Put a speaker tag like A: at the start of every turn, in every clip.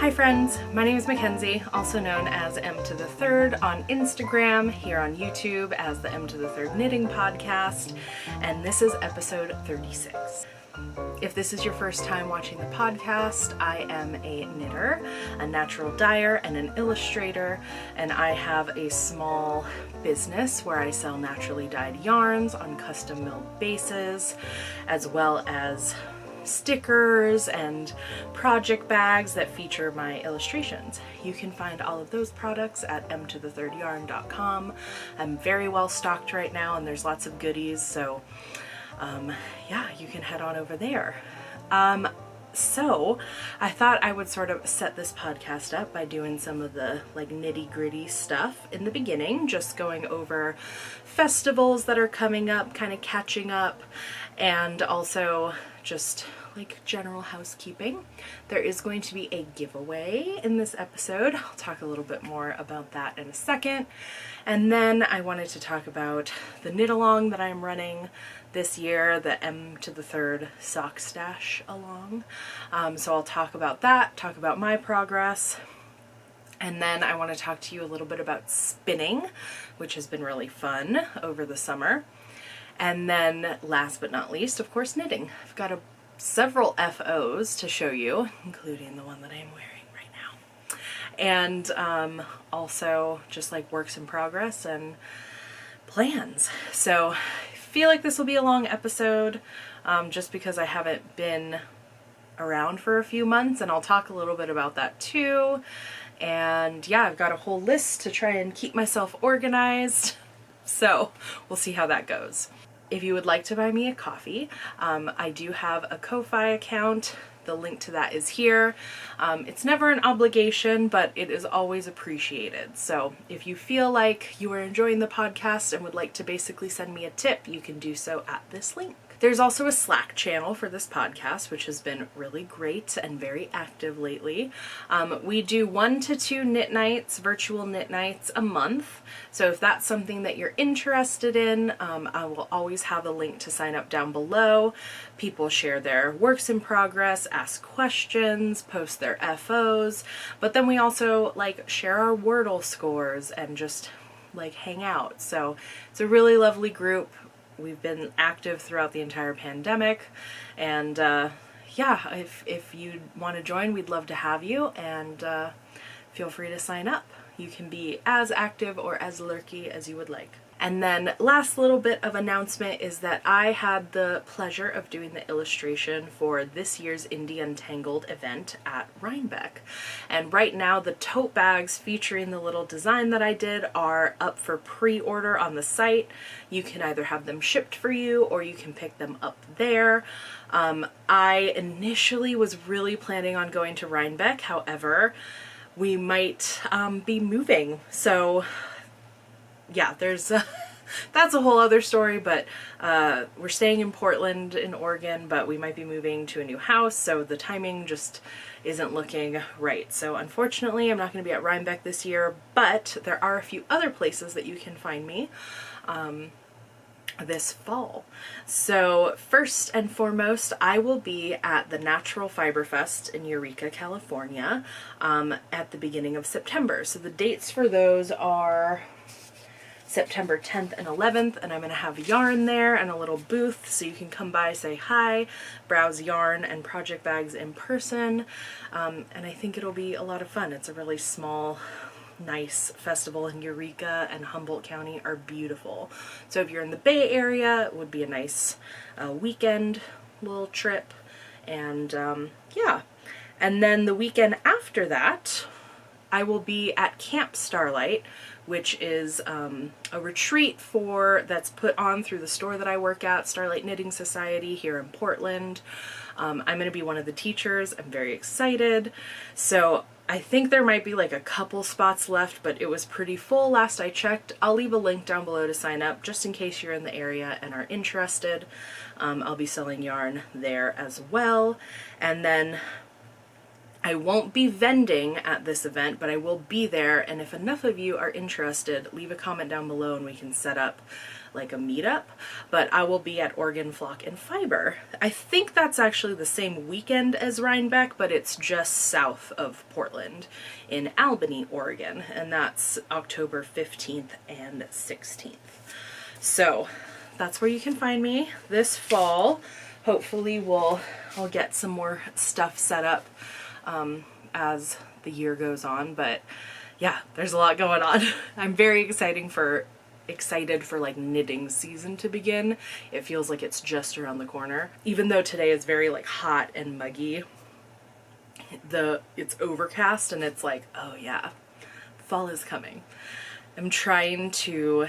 A: Hi friends, my name is Mackenzie, also known as M3SockStashAlong2022 on Instagram, here on YouTube as the Emtothethird Knitting Podcast, and this is episode 36. If this is your first time watching the podcast, I am a knitter, a natural dyer, and an illustrator, and I have a small business where I sell naturally dyed yarns on custom milled bases, as well as stickers and project bags that feature my illustrations. You can find all of those products at Emtothethirdyarn.com. I'm very well stocked right now and there's lots of goodies, so yeah, you can head on over there. So I thought I would sort of set this podcast up by doing some of the like nitty-gritty stuff in the beginning, just going over festivals that are coming up, kind of catching up, and also just like general housekeeping. There is going to be a giveaway in this episode. I'll talk a little bit more about that in a second. And then I wanted to talk about the knit along that I'm running this year, the M3SockStashAlong2022 Updates. So I'll talk about that, talk about my progress. And then I want to talk to you a little bit about spinning, which has been really fun over the summer. And then last but not least, of course, knitting. I've got several FOs to show you, including the one that I'm wearing right now. And also just like works in progress and plans. So I feel like this will be a long episode just because I haven't been around for a few months, and I'll talk a little bit about that too. And yeah, I've got a whole list to try and keep myself organized. So we'll see how that goes. If you would like to buy me a coffee, I do have a Ko-Fi account. The link to that is here. It's never an obligation, but it is always appreciated. So if you feel like you are enjoying the podcast and would like to basically send me a tip, you can do so at this link. There's also a Slack channel for this podcast, which has been really great and very active lately. We do 1 to 2 knit nights, virtual knit nights a month. So if that's something that you're interested in, I will always have a link to sign up down below. People share their works in progress, ask questions, post their FOs, but then we also like share our Wordle scores and just like hang out. So it's a really lovely group. We've been active throughout the entire pandemic, and yeah, if you want to join, we'd love to have you, and feel free to sign up. You can be as active or as lurky as you would like. And then last little bit of announcement is that I had the pleasure of doing the illustration for this year's Indie Untangled event at Rhinebeck. And right now the tote bags featuring the little design that I did are up for pre-order on the site. You can either have them shipped for you or you can pick them up there. I initially was really planning on going to Rhinebeck, however, we might be moving. So yeah, there's that's a whole other story, but we're staying in Portland in Oregon, but we might be moving to a new house, so the timing just isn't looking right. So unfortunately, I'm not going to be at Rhinebeck this year, but there are a few other places that you can find me this fall. So first and foremost, I will be at the Natural Fiber Fest in Eureka, California at the beginning of September. So the dates for those are September 10th and 11th, and I'm going to have yarn there and a little booth so you can come by, say hi, browse yarn and project bags in person, and I think it'll be a lot of fun. It's a really small, nice festival, and Eureka and Humboldt County are beautiful. So if you're in the Bay Area, it would be a nice weekend little trip, and yeah. And then the weekend after that, I will be at Camp Starlight, which is a retreat that's put on through the store that I work at, Starlight Knitting Society here in Portland. I'm going to be one of the teachers. I'm very excited. So I think there might be like a couple spots left, but it was pretty full last I checked. I'll leave a link down below to sign up just in case you're in the area and are interested. I'll be selling yarn there as well. And then I won't be vending at this event, but I will be there, and if enough of you are interested, leave a comment down below and we can set up like a meetup, but I will be at Oregon Flock and Fiber. I think that's actually the same weekend as Rhinebeck, but it's just south of Portland in Albany, Oregon, and that's October 15th and 16th. So that's where you can find me this fall. Hopefully I'll get some more stuff set up as the year goes on, but yeah, there's a lot going on. I'm very excited for like knitting season to begin. It feels like it's just around the corner. Even though today is very like hot and muggy, it's overcast and it's like, oh yeah, fall is coming. I'm trying to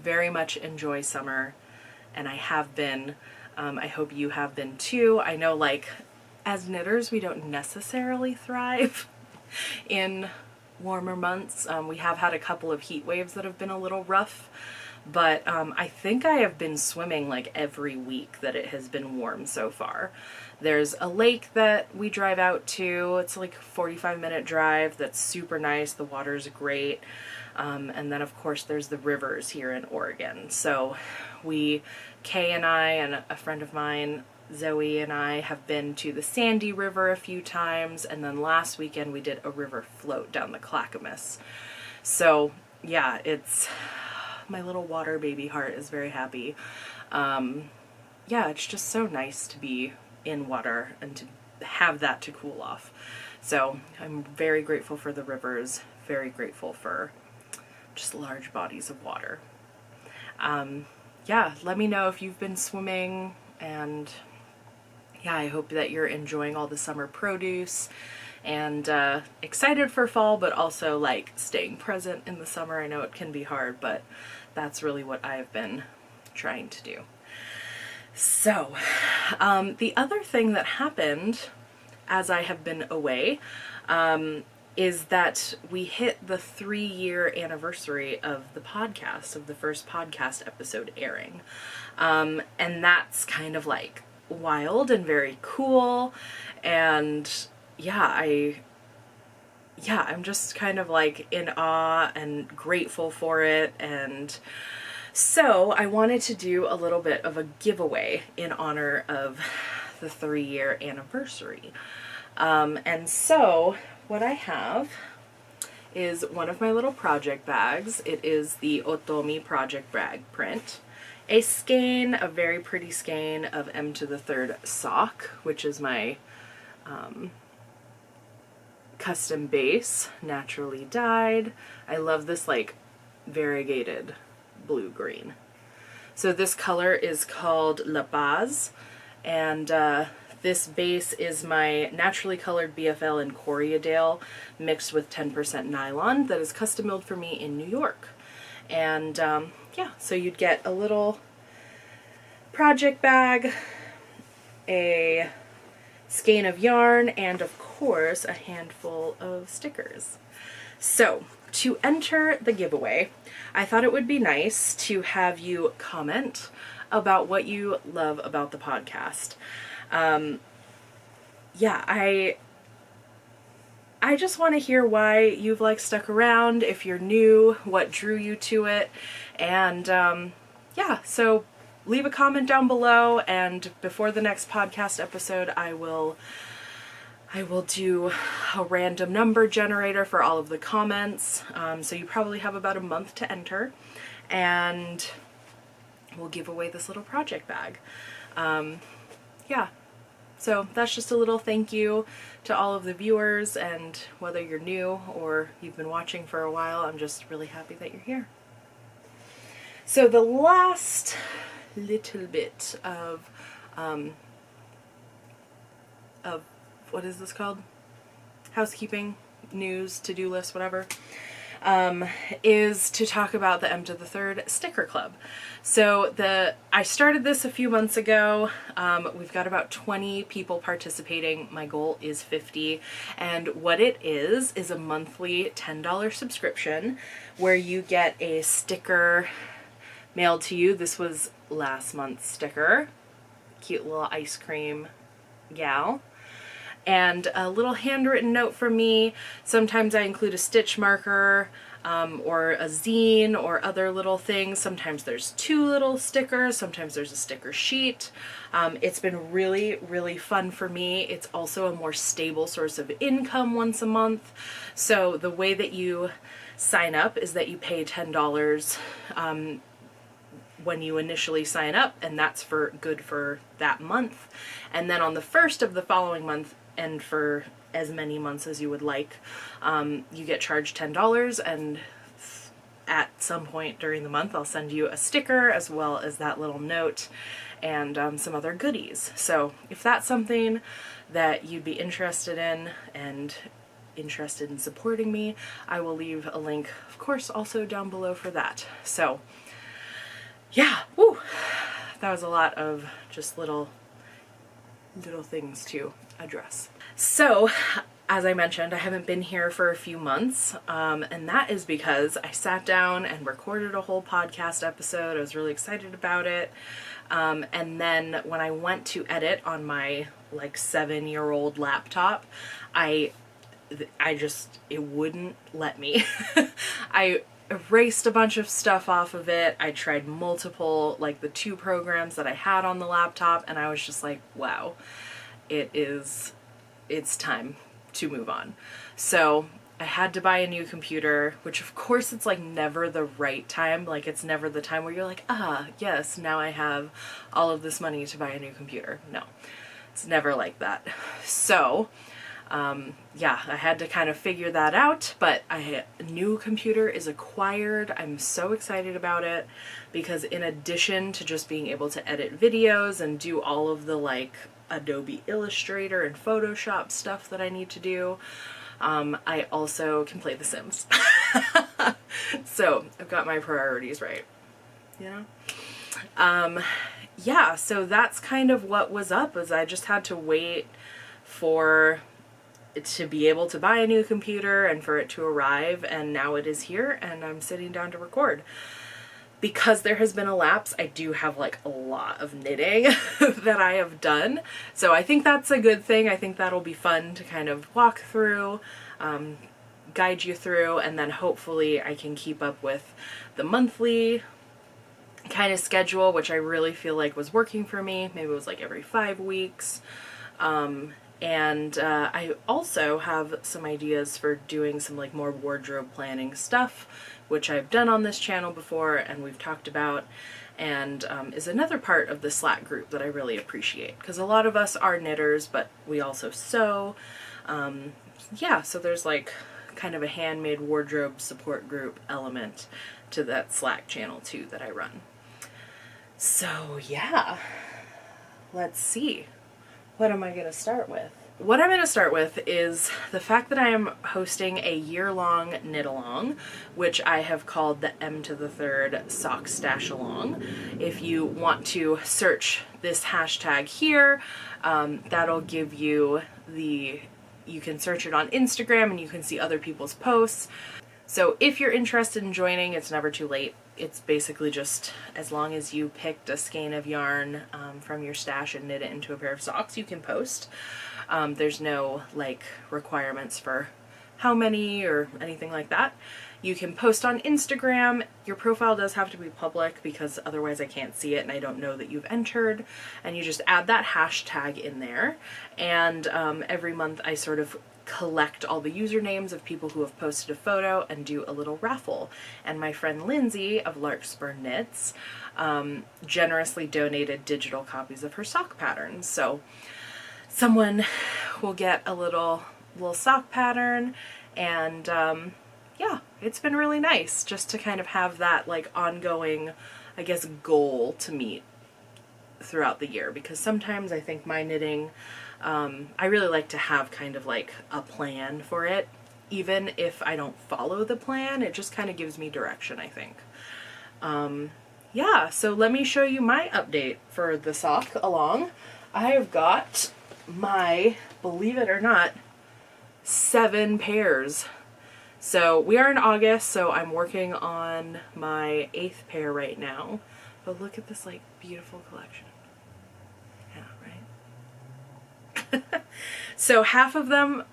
A: very much enjoy summer, and I have been. I hope you have been too. I know, like, as knitters, we don't necessarily thrive in warmer months. We have had a couple of heat waves that have been a little rough, but I think I have been swimming like every week that it has been warm so far. There's a lake that we drive out to. It's like a 45-minute drive that's super nice. The water's great. And then of course there's the rivers here in Oregon. So Kay and I and a friend of mine, Zoe, and I have been to the Sandy River a few times, and then last weekend we did a river float down the Clackamas. So yeah, my little water baby heart is very happy. Yeah, it's just so nice to be in water and to have that to cool off. So I'm very grateful for the rivers, very grateful for just large bodies of water. Yeah, let me know if you've been swimming, and yeah, I hope that you're enjoying all the summer produce and excited for fall, but also like staying present in the summer. I know it can be hard, but that's really what I've been trying to do. So, the other thing that happened as I have been away is that we hit the 3-year anniversary of the podcast, of the first podcast episode airing. And that's kind of like wild and very cool. And yeah, I'm just kind of like in awe and grateful for it. And so I wanted to do a little bit of a giveaway in honor of the 3-year anniversary. And so what I have is one of my little project bags. It is the Otomi project bag print. A skein, a very pretty skein of M3SockStashAlong2022 sock, which is my custom base, naturally dyed. I love this like variegated blue-green. So this color is called La Paz, and this base is my naturally colored BFL in Coriadale mixed with 10% nylon that is custom milled for me in New York. And yeah, so you'd get a little project bag, a skein of yarn, and of course a handful of stickers. So to enter the giveaway, I thought it would be nice to have you comment about what you love about the podcast. Yeah, I just want to hear why you've like stuck around, if you're new, what drew you to it, and yeah, so leave a comment down below, and before the next podcast episode I will do a random number generator for all of the comments, so you probably have about a month to enter, and we'll give away this little project bag. Yeah. So that's just a little thank you to all of the viewers, and whether you're new or you've been watching for a while, I'm just really happy that you're here. So the last little bit of what is this called? Housekeeping, news, to-do list, whatever, is to talk about the Emtothethird Sticker Club. So I started this a few months ago. We've got about 20 people participating. My goal is 50. And what it is a monthly $10 subscription where you get a sticker mailed to you. This was last month's sticker. Cute little ice cream gal. And a little handwritten note from me. Sometimes I include a stitch marker. or a zine or other little things. Sometimes there's 2 little stickers, sometimes there's a sticker sheet. It's been really, really fun for me. It's also a more stable source of income once a month. So the way that you sign up is that you pay $10 when you initially sign up, and that's for good for that month. And then on the first of the following month, and for as many months as you would like, you get charged $10, and at some point during the month I'll send you a sticker as well as that little note and some other goodies. So if that's something that you'd be interested in and interested in supporting me, I will leave a link, of course, also down below for that. So yeah, woo, that was a lot of just little things to address. So as I mentioned, I haven't been here for a few months, and that is because I sat down and recorded a whole podcast episode. I was really excited about it. And then when I went to edit on my like 7-year-old laptop, it wouldn't let me. I erased a bunch of stuff off of it. I tried multiple, like the 2 programs that I had on the laptop, and I was just like, wow, it's time to move on. So I had to buy a new computer, which of course it's like never the right time. Like it's never the time where you're like, yes, now I have all of this money to buy a new computer. No, it's never like that. So yeah, I had to kind of figure that out, but a new computer is acquired. I'm so excited about it because in addition to just being able to edit videos and do all of the like Adobe Illustrator and Photoshop stuff that I need to do, I also can play The Sims. So I've got my priorities right, you know? Yeah, so that's kind of what was up, is I just had to wait for to be able to buy a new computer and for it to arrive, and now it is here and I'm sitting down to record. Because there has been a lapse, I do have like a lot of knitting that I have done. So I think that's a good thing. I think that'll be fun to kind of walk through, guide you through, and then hopefully I can keep up with the monthly kind of schedule, which I really feel like was working for me. Maybe it was like every 5 weeks. And I also have some ideas for doing some like more wardrobe planning stuff, which I've done on this channel before and we've talked about, and is another part of the Slack group that I really appreciate, because a lot of us are knitters, but we also sew. Yeah, so there's like kind of a handmade wardrobe support group element to that Slack channel too that I run. So yeah, let's see. What am I going to start with? What I'm going to start with is the fact that I am hosting a year-long knit-along, which I have called the Emtothethird SockStashAlong. If you want to search this hashtag here, that'll give you you can search it on Instagram and you can see other people's posts. So if you're interested in joining, it's never too late. It's basically just as long as you picked a skein of yarn from your stash and knit it into a pair of socks, you can post. There's no like requirements for how many or anything like that. You can post on Instagram. Your profile does have to be public because otherwise I can't see it and I don't know that you've entered. And you just add that hashtag in there. And every month I sort of collect all the usernames of people who have posted a photo and do a little raffle. And my friend Lindsay of Larkspur Knits generously donated digital copies of her sock patterns. So someone will get a little sock pattern, and yeah, it's been really nice just to kind of have that like ongoing, I guess, goal to meet throughout the year, because sometimes I think my knitting, I really like to have kind of like a plan for it. Even if I don't follow the plan, it just kind of gives me direction, I think. Yeah, so let me show you my update for the sock along. I have got my, believe it or not, 7 pairs. So we are in August, so I'm working on my 8th pair right now. But look at this like beautiful collection. Yeah, right? So half of them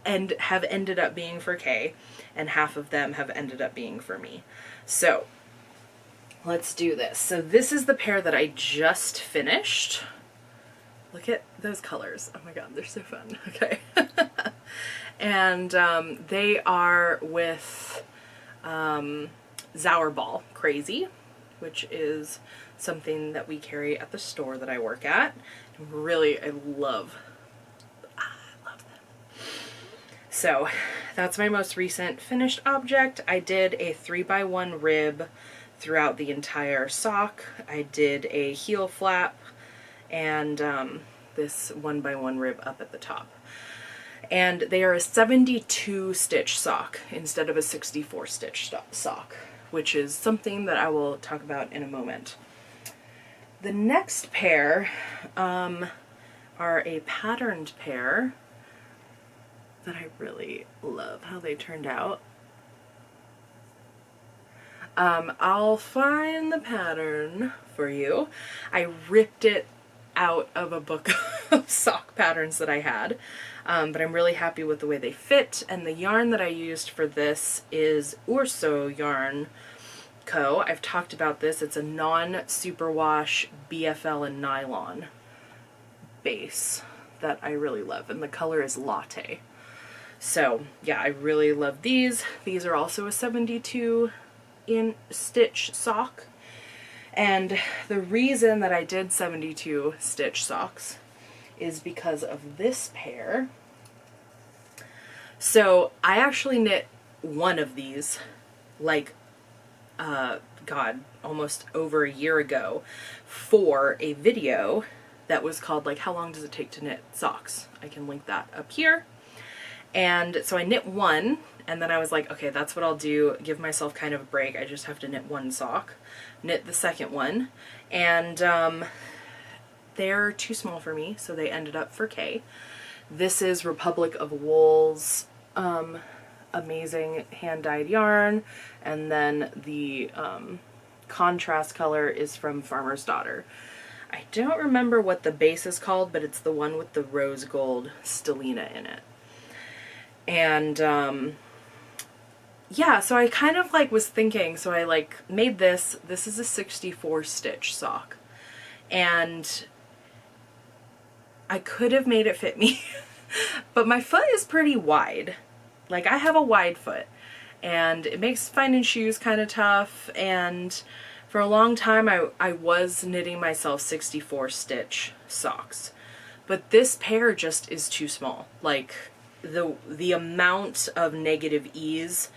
A: and have ended up being for Kay, and half of them have ended up being for me. So let's do this. So this is the pair that I just finished. Look at those colors. Oh my god, they're so fun. Okay. And they are with Zauberball Crazy, which is something that we carry at the store that I work at. Really, I love them. So that's my most recent finished object. I did a 3x1 rib throughout the entire sock. I did a heel flap and this 1x1 rib up at the top. And they are a 72 stitch sock instead of a 64 stitch sock, which is something that I will talk about in a moment. The next pair are a patterned pair that I really love how they turned out. I'll find the pattern for you. I ripped it out of a book of sock patterns that I had, but I'm really happy with the way they fit, and the yarn that I used for this is Urso Yarn Co. I've talked about this. It's a non-superwash BFL and nylon base that I really love, and the color is Latte. So yeah, I really love these. These are also a 72 in stitch sock, and the reason that I did 72 stitch socks is because of this pair. So I actually knit one of these like God, almost over a year ago for a video that was called like how long does it take to knit socks. I can link that up here. And so I knit one, and then I was like, okay, that's what I'll do, give myself kind of a break. I just have to knit one sock. Knit the second one, and they're too small for me, so they ended up for Kay. This is Republic of Wool's amazing hand-dyed yarn, and then the contrast color is from Farmer's Daughter. I don't remember what the base is called, but it's the one with the rose gold stellina in it. And yeah, so I kind of like was thinking, so I like made this is a 64 stitch sock, and I could have made it fit me, but my foot is pretty wide. Like, I have a wide foot, and it makes finding shoes kind of tough, and for a long time I was knitting myself 64 stitch socks, but this pair just is too small. Like, the amount of negative ease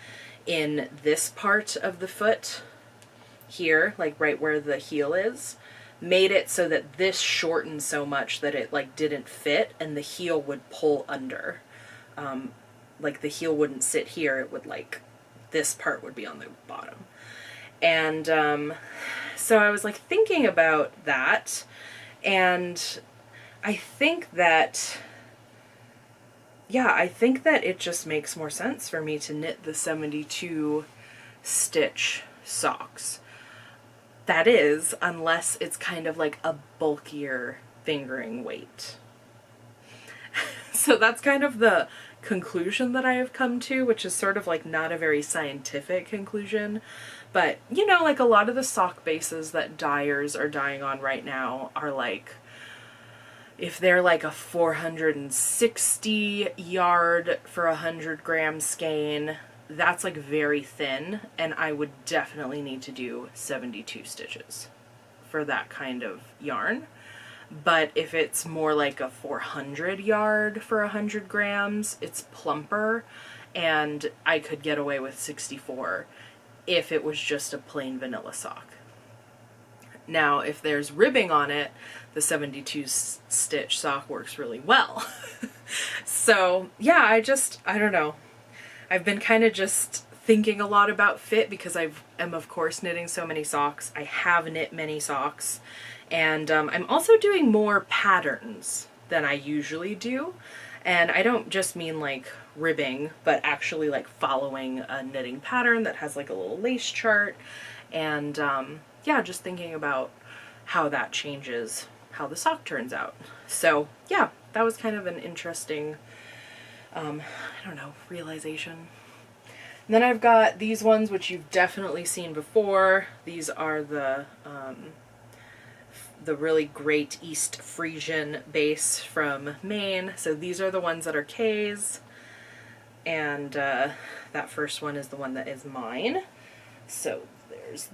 A: in this part of the foot here, like right where the heel is, made it so that this shortened so much that it like didn't fit, and the heel would pull under. Like the heel wouldn't sit here, it would like, this part would be on the bottom. And so I was like thinking about that, and I think that, yeah, I think that it just makes more sense for me to knit the 72 stitch socks. That is, unless it's kind of like a bulkier fingering weight. So that's kind of the conclusion that I have come to, which is sort of like not a very scientific conclusion, but you know, like a lot of the sock bases that dyers are dyeing on right now are like, if they're like a 460 yard for 100 gram skein, that's like very thin, and I would definitely need to do 72 stitches for that kind of yarn. But if it's more like a 400 yard for 100 grams, it's plumper, and I could get away with 64 if it was just a plain vanilla sock. Now, if there's ribbing on it, the 72 stitch sock works really well. So yeah, I don't know. I've been kind of just thinking a lot about fit because I am of course knitting so many socks. I have knit many socks, and I'm also doing more patterns than I usually do. And I don't just mean like ribbing, but actually like following a knitting pattern that has like a little lace chart, and yeah, just thinking about how that changes how the sock turns out. So yeah, that was kind of an interesting I don't know, realization. And then I've got these ones, which you've definitely seen before. These are the really great East Frisian base from Maine. So these are the ones that are K's. And that first one is the one that is mine. So there's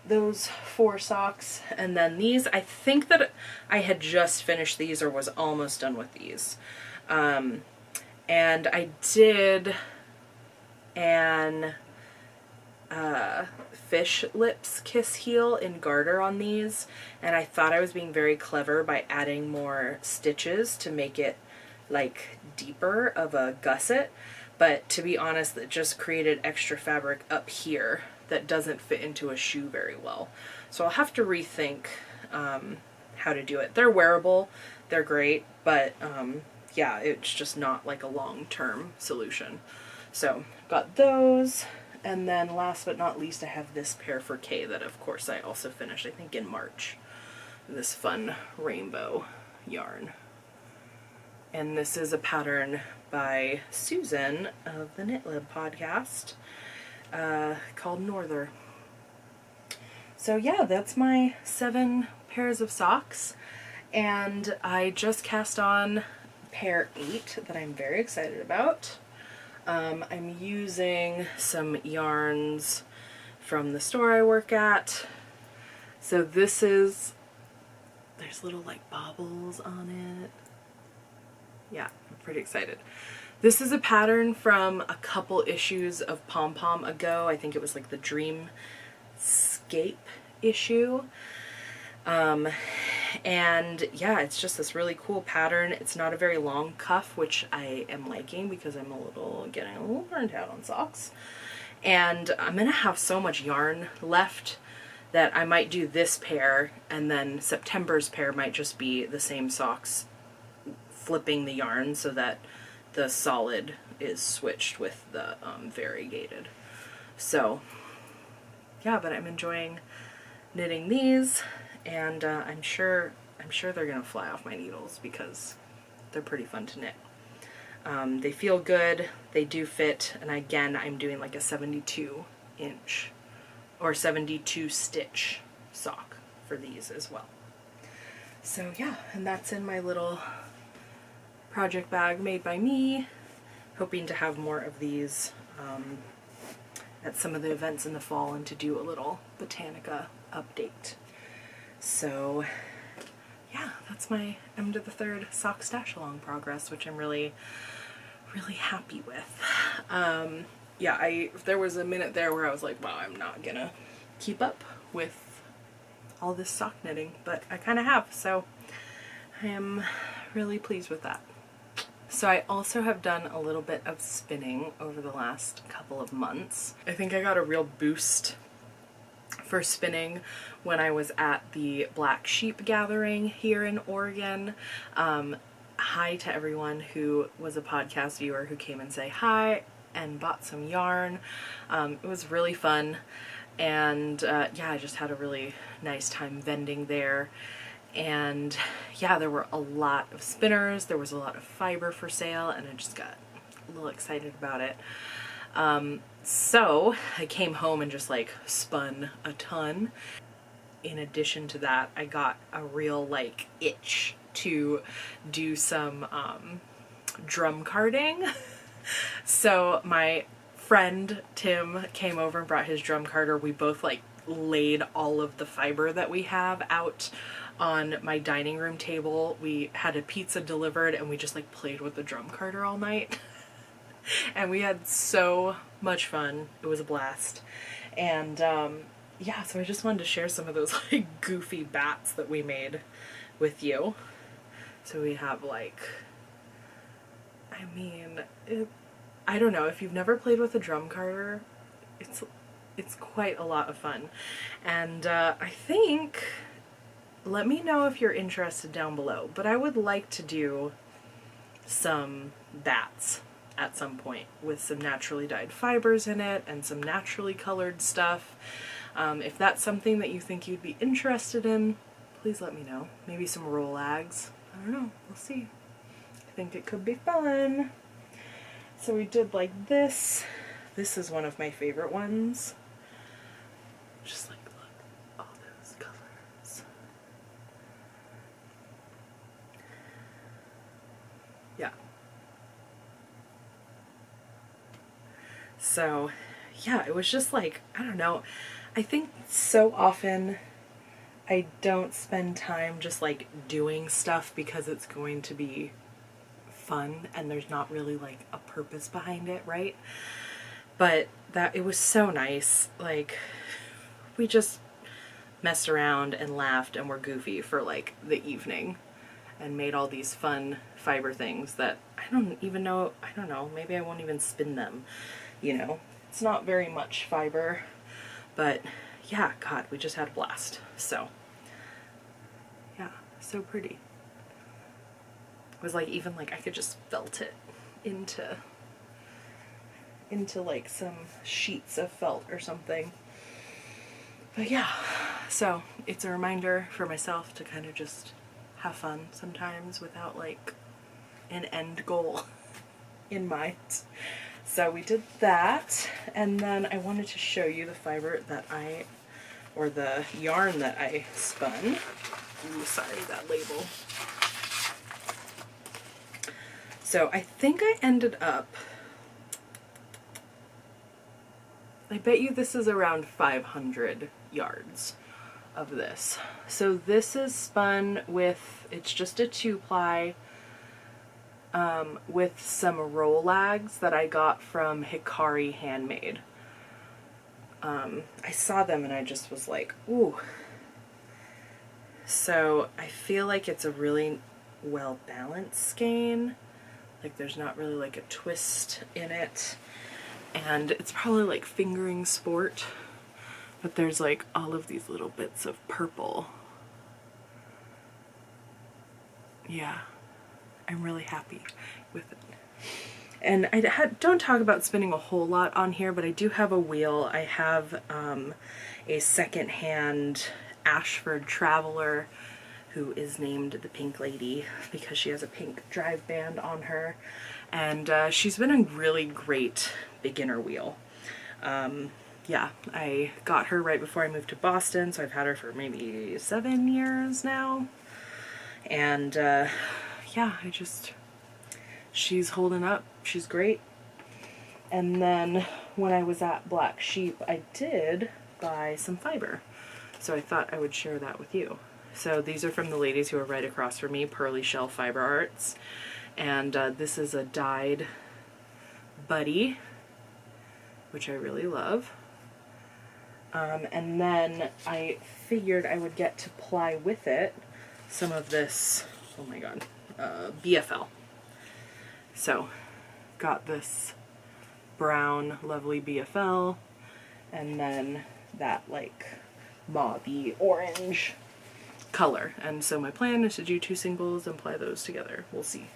A: those 4 socks. And then these, I think that I had just finished these or was almost done with these. And I did an fish lips kiss heel in garter on these, and I thought I was being very clever by adding more stitches to make it like deeper of a gusset, but to be honest, it just created extra fabric up here that doesn't fit into a shoe very well. So I'll have to rethink how to do it. They're wearable, they're great, but yeah, it's just not like a long-term solution. So got those. And then last but not least, I have this pair for Kay that of course I also finished, I think in March. This fun rainbow yarn. And this is a pattern by Susan of the Knit Lab podcast called Norther. So yeah, that's my 7 pairs of socks. And I just cast on pair 8 that I'm very excited about. I'm using some yarns from the store I work at. So this is, there's little like baubles on it. Yeah, I'm pretty excited. This is a pattern from a couple issues of Pom Pom ago. I think it was like the Dreamscape issue. And yeah, it's just this really cool pattern. It's not a very long cuff, which I am liking because I'm getting a little burnt out on socks. And I'm gonna have so much yarn left that I might do this pair, and then September's pair might just be the same socks, flipping the yarn so that the solid is switched with the variegated. So yeah, but I'm enjoying knitting these. And I'm sure they're gonna fly off my needles because they're pretty fun to knit. They feel good, they do fit, and again, I'm doing like a 72 inch or 72 stitch sock for these as well. So yeah, and that's in my little project bag made by me. Hoping to have more of these at some of the events in the fall and to do a little Botanica update. So yeah, that's my M3SockStashAlong2022 Updates progress, which I'm really, really happy with. Yeah, there was a minute there where I was like, wow, I'm not gonna keep up with all this sock knitting, but I kind of have, so I am really pleased with that. So I also have done a little bit of spinning over the last couple of months. I think I got a real boost for spinning when I was at the Black Sheep gathering here in Oregon. Hi to everyone who was a podcast viewer who came and say hi and bought some yarn. It was really fun, and yeah, I just had a really nice time vending there. And yeah, there were a lot of spinners, there was a lot of fiber for sale, and I just got a little excited about it. So I came home and just like spun a ton. In addition to that, I got a real like itch to do some drum carding. So my friend Tim came over and brought his drum carder. We both like laid all of the fiber that we have out on my dining room table. We had a pizza delivered and we just like played with the drum carder all night. And we had so much fun. It was a blast. And yeah, so I just wanted to share some of those like goofy bats that we made with you. So we have like, I mean, I don't know, if you've never played with a drum carder, it's quite a lot of fun. And I think, let me know if you're interested down below, but I would like to do some bats at some point with some naturally dyed fibers in it and some naturally colored stuff. If that's something that you think you'd be interested in, please let me know. Maybe some roll-ags. I don't know. We'll see. I think it could be fun. So we did like this. This is one of my favorite ones. Just like, look, all those colors. Yeah. So, yeah, it was just like, I don't know. I think so often I don't spend time just like doing stuff because it's going to be fun and there's not really like a purpose behind it, right? But that it was so nice. Like, we just messed around and laughed and were goofy for like the evening and made all these fun fiber things that I don't know, maybe I won't even spin them, you know. It's not very much fiber, but yeah, God, we just had a blast. So yeah, so pretty. It was like, even like I could just felt it into like some sheets of felt or something. But yeah, so it's a reminder for myself to kind of just have fun sometimes without like an end goal in mind. So we did that, and then I wanted to show you the fiber that or the yarn that I spun. Ooh, sorry, that label. So I think I ended up, I bet you this is around 500 yards of this. So this is spun with, it's just a 2-ply with some Rolags that I got from Hikari Handmade. I saw them and I just was like, ooh. So I feel like it's a really well balanced skein. Like there's not really like a twist in it. And it's probably like fingering sport, but there's like all of these little bits of purple. Yeah, I'm really happy with it. And I don't talk about spinning a whole lot on here, but I do have a wheel. I have a secondhand Ashford Traveler who is named the Pink Lady because she has a pink drive band on her. And she's been a really great beginner wheel. Yeah, I got her right before I moved to Boston, so I've had her for maybe 7 years now. And yeah, she's holding up. She's great. And then when I was at Black Sheep, I did buy some fiber. So I thought I would share that with you. So these are from the ladies who are right across from me, Pearly Shell Fiber Arts. And this is a dyed Buddy, which I really love. And then I figured I would get to ply with it some of this, oh my god, BFL. So got this brown lovely BFL, and then that like mauvey orange color. And so my plan is to do 2 singles and ply those together. We'll see.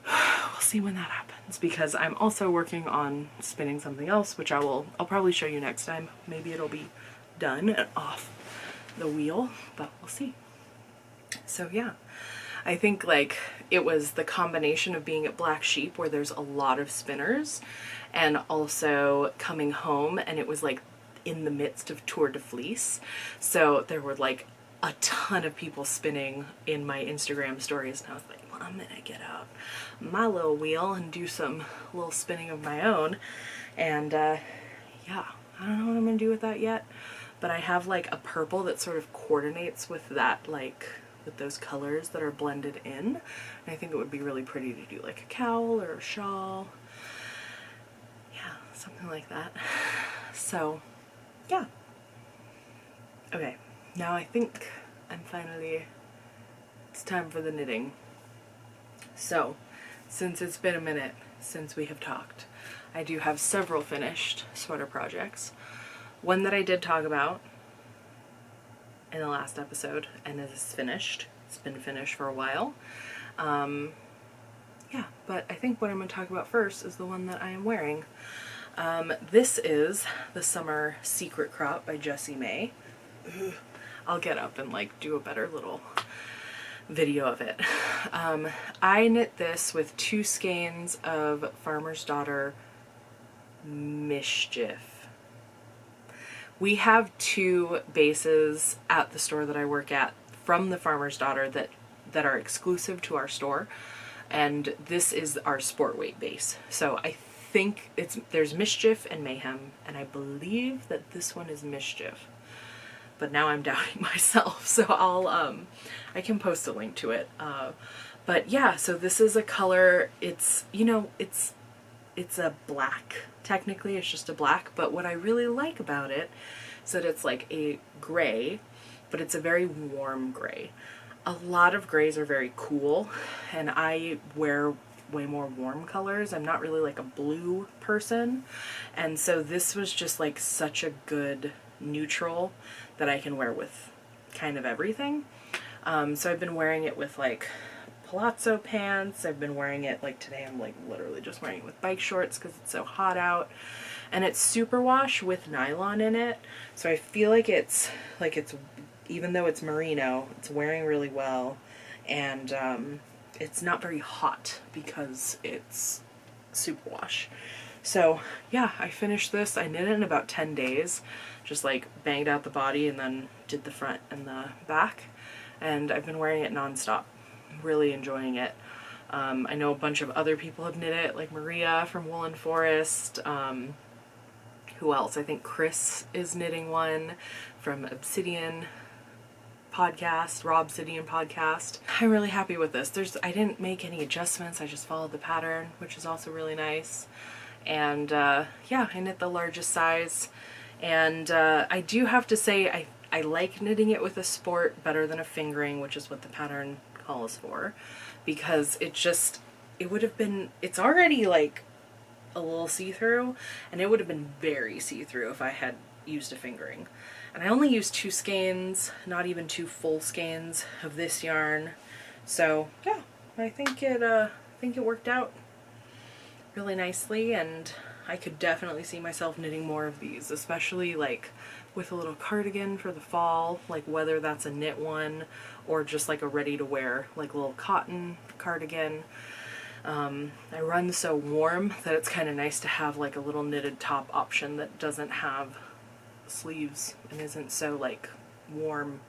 A: We'll see when that happens, because I'm also working on spinning something else, which I'll probably show you next time. Maybe it'll be done and off the wheel, but we'll see. So yeah, I think like it was the combination of being at Black Sheep, where there's a lot of spinners, and also coming home, and it was like in the midst of Tour de Fleece. So there were like a ton of people spinning in my Instagram stories, and I was like, well, I'm gonna get out my little wheel and do some little spinning of my own. And yeah, I don't know what I'm gonna do with that yet, but I have like a purple that sort of coordinates with that, like with those colors that are blended in, and I think it would be really pretty to do like a cowl or a shawl. Yeah, something like that. So yeah, okay, now I think it's time for the knitting. So since it's been a minute since we have talked, I do have several finished sweater projects. One that I did talk about in the last episode and is finished. It's been finished for a while. Yeah, but I think what I'm going to talk about first is the one that I am wearing. This is the Summer Secret Crop by Jessie May. I'll get up and like do a better little video of it. I knit this with 2 skeins of Farmer's Daughter Mischief. We have 2 bases at the store that I work at from the Farmer's Daughter that are exclusive to our store, and this is our sport weight base. So I think there's Mischief and Mayhem, and I believe that this one is Mischief. But now I'm doubting myself, so I can post a link to it. But yeah, so this is a color, it's a black. Technically it's just a black, but what I really like about it is that it's like a gray, but it's a very warm gray. A lot of grays are very cool, and I wear way more warm colors. I'm not really like a blue person, and so this was just like such a good neutral that I can wear with kind of everything. So I've been wearing it with like palazzo pants. I've been wearing it, like today I'm like literally just wearing it with bike shorts because it's so hot out, and it's superwash with nylon in it, so I feel like it's even though it's merino, it's wearing really well, and it's not very hot because it's superwash. So yeah, I finished this. I knit it in about 10 days, just like banged out the body and then did the front and the back, and I've been wearing it nonstop. Really enjoying it. I know a bunch of other people have knit it, like Maria from Woolen Forest. Who else? I think Chris is knitting one from Obsidian Podcast, Rob Obsidian Podcast. I'm really happy with this. I didn't make any adjustments. I just followed the pattern, which is also really nice. And yeah, I knit the largest size. And I do have to say, I like knitting it with a sport better than a fingering, which is what the pattern calls for, because it's already like a little see-through, and it would have been very see-through if I had used a fingering. And I only used 2 skeins, not even 2 full skeins of this yarn. So yeah, I think it worked out really nicely, and I could definitely see myself knitting more of these, especially like with a little cardigan for the fall, like whether that's a knit one or just like a ready to wear like little cotton cardigan. I run so warm that it's kind of nice to have like a little knitted top option that doesn't have sleeves and isn't so like warm.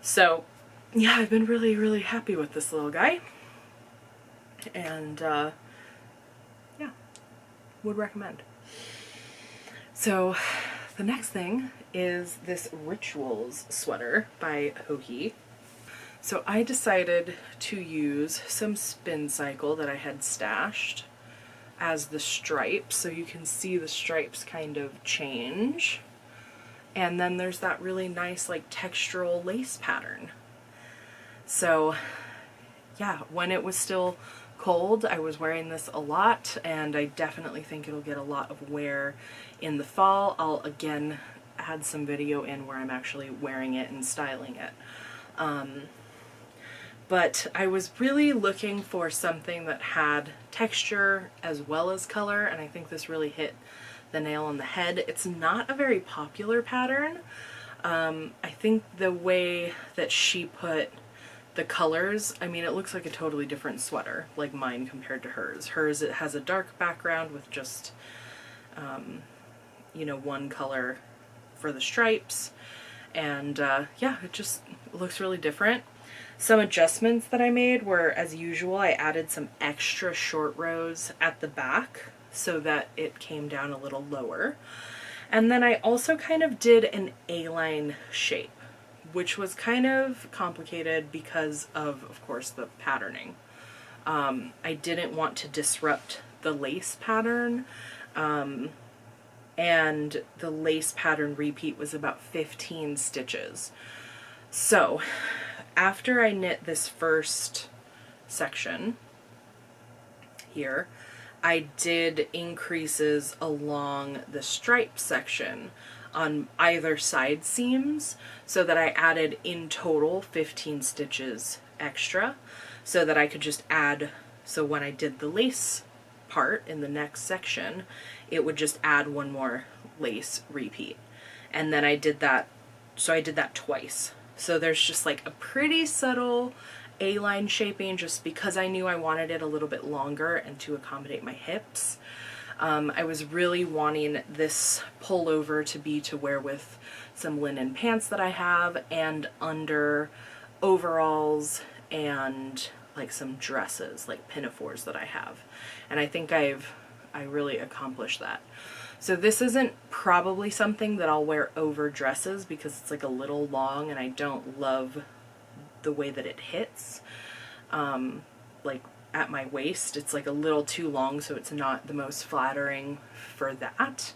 A: So yeah, I've been really, really happy with this little guy, and yeah, would recommend. So the next thing is this Rituals sweater by Hohi. So I decided to use some spin cycle that I had stashed as the stripes, so you can see the stripes kind of change. And then there's that really nice like textural lace pattern. So yeah, when it was still cold, I was wearing this a lot, and I definitely think it'll get a lot of wear in the fall. I'll again add some video in where I'm actually wearing it and styling it. But I was really looking for something that had texture as well as color, and I think this really hit the nail on the head. It's not a very popular pattern. I think the way that she put the colors, I mean, it looks like a totally different sweater, like mine compared to hers. Hers, it has a dark background with just, you know, one color for the stripes, and yeah, it just looks really different. Some adjustments that I made were, as usual, I added some extra short rows at the back so that it came down a little lower. And then I also kind of did an A-line shape, which was kind of complicated because of course, the patterning. I didn't want to disrupt the lace pattern, and the lace pattern repeat was about 15 stitches. So after I knit this first section here, I did increases along the stripe section on either side seams, so that I added in total 15 stitches extra, so that I could just add, so when I did the lace part in the next section, it would just add one more lace repeat. And then I did that, so I did that twice. So there's just like a pretty subtle A-line shaping just because I knew I wanted it a little bit longer and to accommodate my hips. I was really wanting this pullover to be to wear with some linen pants that I have and under overalls and like some dresses, like pinafores that I have. And I think I really accomplished that. So this isn't probably something that I'll wear over dresses because it's like a little long and I don't love the way that it hits. Like at my waist, it's like a little too long, so it's not the most flattering for that.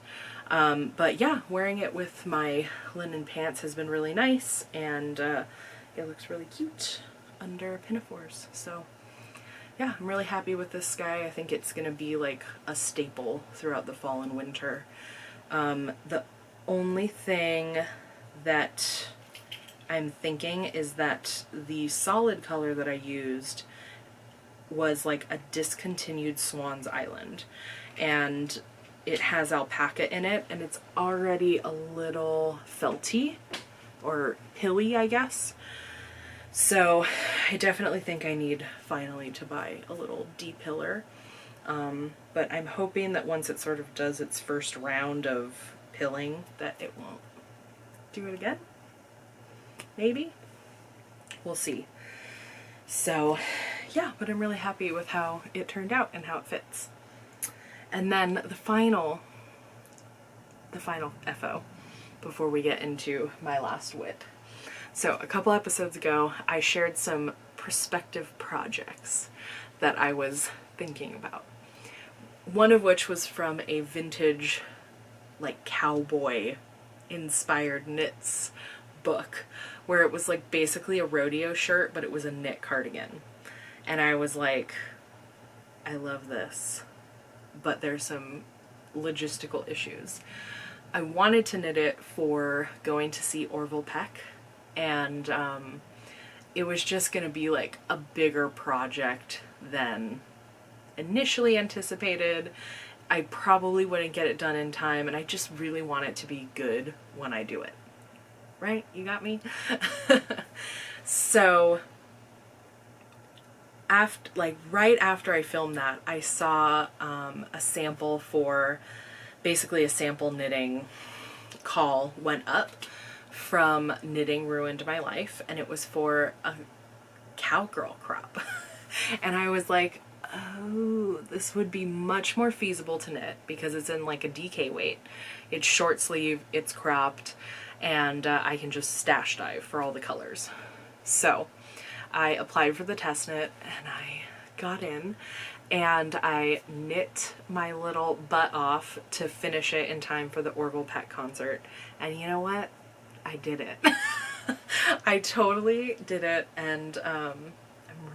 A: But yeah, wearing it with my linen pants has been really nice, and it looks really cute under pinafores. So yeah, I'm really happy with this sky. I think it's gonna be like a staple throughout the fall and winter. The only thing that I'm thinking is that the solid color that I used was like a discontinued Swan's Island, and it has alpaca in it, and it's already a little felty or hilly, I guess. So I definitely think I need finally to buy a little de-pillar. But I'm hoping that once it sort of does its first round of pilling that it won't do it again. Maybe. We'll see. So yeah, but I'm really happy with how it turned out and how it fits. And then the final FO before we get into my last WIP. So a couple episodes ago, I shared some prospective projects that I was thinking about. One of which was from a vintage, like, cowboy inspired knits book, where it was like basically a rodeo shirt, but it was a knit cardigan. And I was like, I love this, but there's some logistical issues. I wanted to knit it for going to see Orville Peck, and it was just going to be like a bigger project than initially anticipated. I probably wouldn't get it done in time, and I just really want it to be good when I do it. Right? You got me? So right after I filmed that, I saw a sample for, basically a sample knitting call went up from Knitting Ruined My Life, and it was for a cowgirl crop. And I was like, oh, this would be much more feasible to knit because it's in like a DK weight. It's short sleeve, it's cropped, and I can just stash dye for all the colors. So I applied for the test knit and I got in, and I knit my little butt off to finish it in time for the Orville Peck concert. And you know what? I did it. I totally did it, and I'm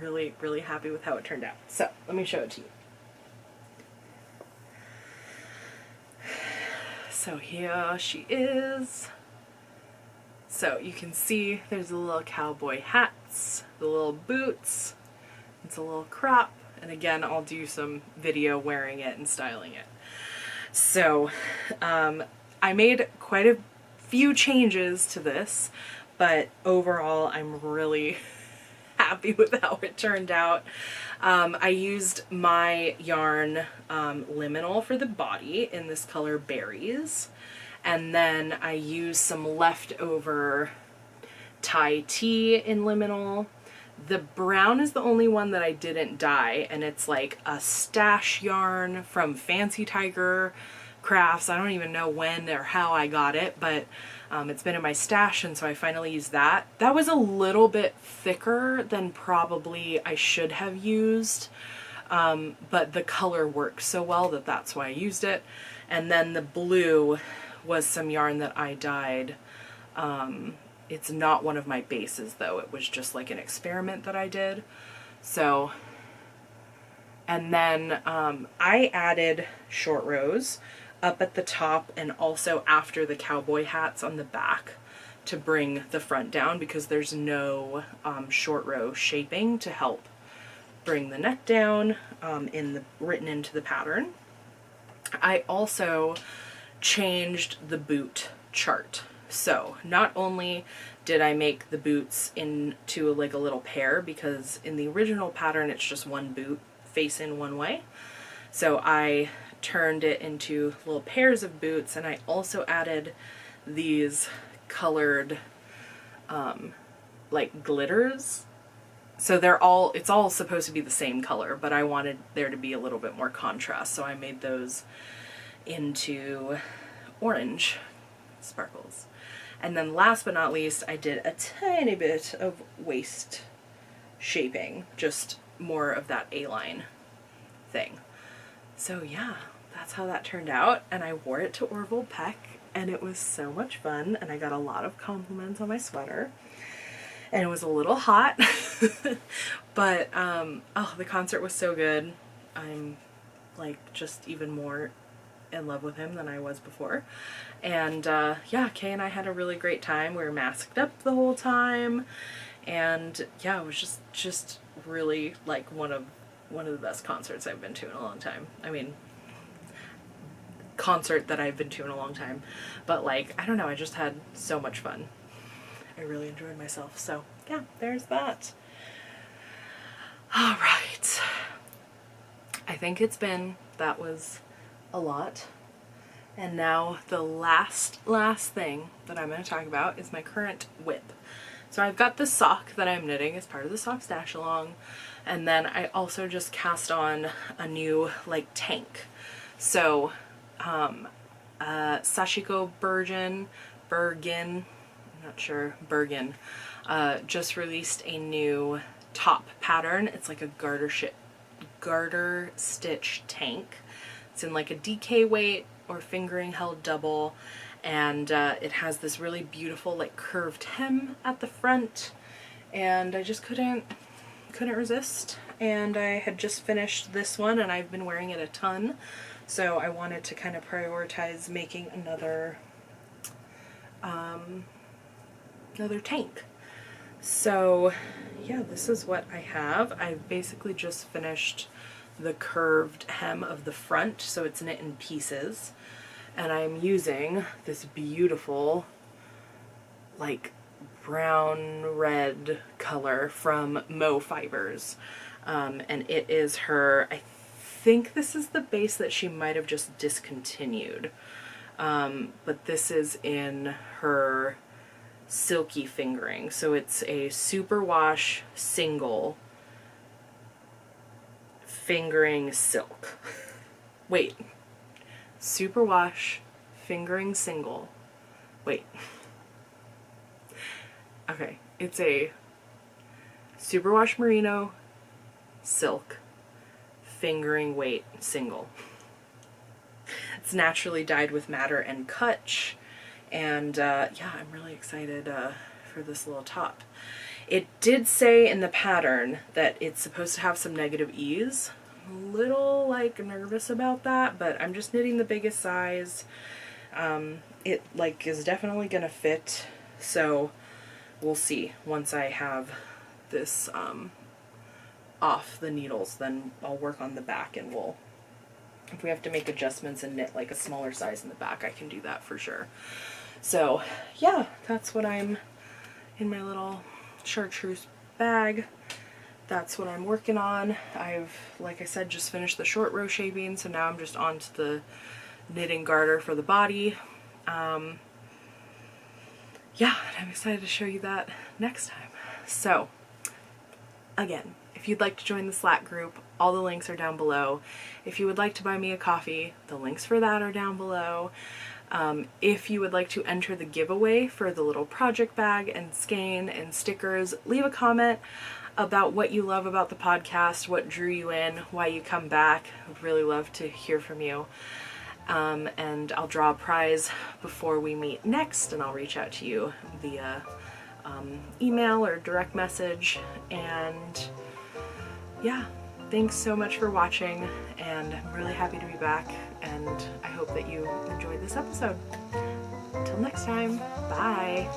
A: really, really happy with how it turned out. So let me show it to you. So here she is. So you can see there's the little cowboy hats, the little boots, it's a little crop, and again I'll do some video wearing it and styling it. So I made quite a few changes to this, but overall I'm really happy with how it turned out. I used my yarn Liminal for the body in this color Berries, and then I used some leftover Thai tea in Liminal. The brown is the only one that I didn't dye, and it's like a stash yarn from Fancy Tiger Crafts. I don't even know when or how I got it, but it's been in my stash, and so I finally used that. That was a little bit thicker than probably I should have used, but the color works so well that that's why I used it. And then the blue was some yarn that I dyed. It's not one of my bases though, it was just like an experiment that I did. So, and then I added short rows up at the top and also after the cowboy hats on the back to bring the front down, because there's no short row shaping to help bring the neck down written into the pattern. I also changed the boot chart So not only did I make the boots into like a little pair, because in the original pattern it's just one boot facing one way, so I turned it into little pairs of boots, and I also added these colored like glitters. So it's all supposed to be the same color, but I wanted there to be a little bit more contrast, so I made those into orange sparkles. And then last but not least, I did a tiny bit of waist shaping, just more of that A-line thing. So yeah, that's how that turned out, and I wore it to Orville Peck, and it was so much fun, and I got a lot of compliments on my sweater, and it was a little hot, but oh, the concert was so good. I'm like just even more in love with him than I was before, and yeah, Kay and I had a really great time. We were masked up the whole time, and yeah, it was just really like one of the best concerts I've been to in a long time. I mean, concert that I've been to in a long time, but like, I don't know, I just had so much fun. I really enjoyed myself. So yeah, there's that. All right, I think that was a lot. And now the last thing that I'm going to talk about is my current WIP. So I've got the sock that I'm knitting as part of the Sock Stash Along, and then I also just cast on a new like tank. So Sashiko Bergen, I'm not sure, Bergen, just released a new top pattern. It's like a garter stitch tank. It's in like a DK weight or fingering held double, and it has this really beautiful like curved hem at the front, and I just couldn't resist. And I had just finished this one, and I've been wearing it a ton, so I wanted to kind of prioritize making another tank. So yeah, this is what I have. I basically just finished the curved hem of the front, so it's knit in pieces, and I'm using this beautiful like brown red color from Mo Fibers, and it is her, I think this is the base that she might have just discontinued, but this is in her silky fingering, so it's a superwash single fingering silk. Wait, superwash fingering single. Wait. Okay, it's a superwash merino silk fingering weight single. It's naturally dyed with madder and kutch, and yeah, I'm really excited for this little top. It did say in the pattern that it's supposed to have some negative ease. I'm a little like nervous about that, but I'm just knitting the biggest size. It like is definitely gonna fit, so we'll see. Once I have this off the needles, then I'll work on the back, and if we have to make adjustments and knit like a smaller size in the back, I can do that for sure. So yeah, that's what I'm in my little chartreuse bag. That's what I'm working on. I've, like I said, just finished the short row shaping, so now I'm just on to the knitting garter for the body. Yeah, and I'm excited to show you that next time. So again, if you'd like to join the Slack group, all the links are down below. If you would like to buy me a coffee, the links for that are down below. If you would like to enter the giveaway for the little project bag and skein and stickers, leave a comment about what you love about the podcast, what drew you in, why you come back. I'd really love to hear from you. And I'll draw a prize before we meet next, and I'll reach out to you via email or direct message. And yeah, thanks so much for watching, and I'm really happy to be back, and I hope that you enjoyed this episode. Until next time, bye!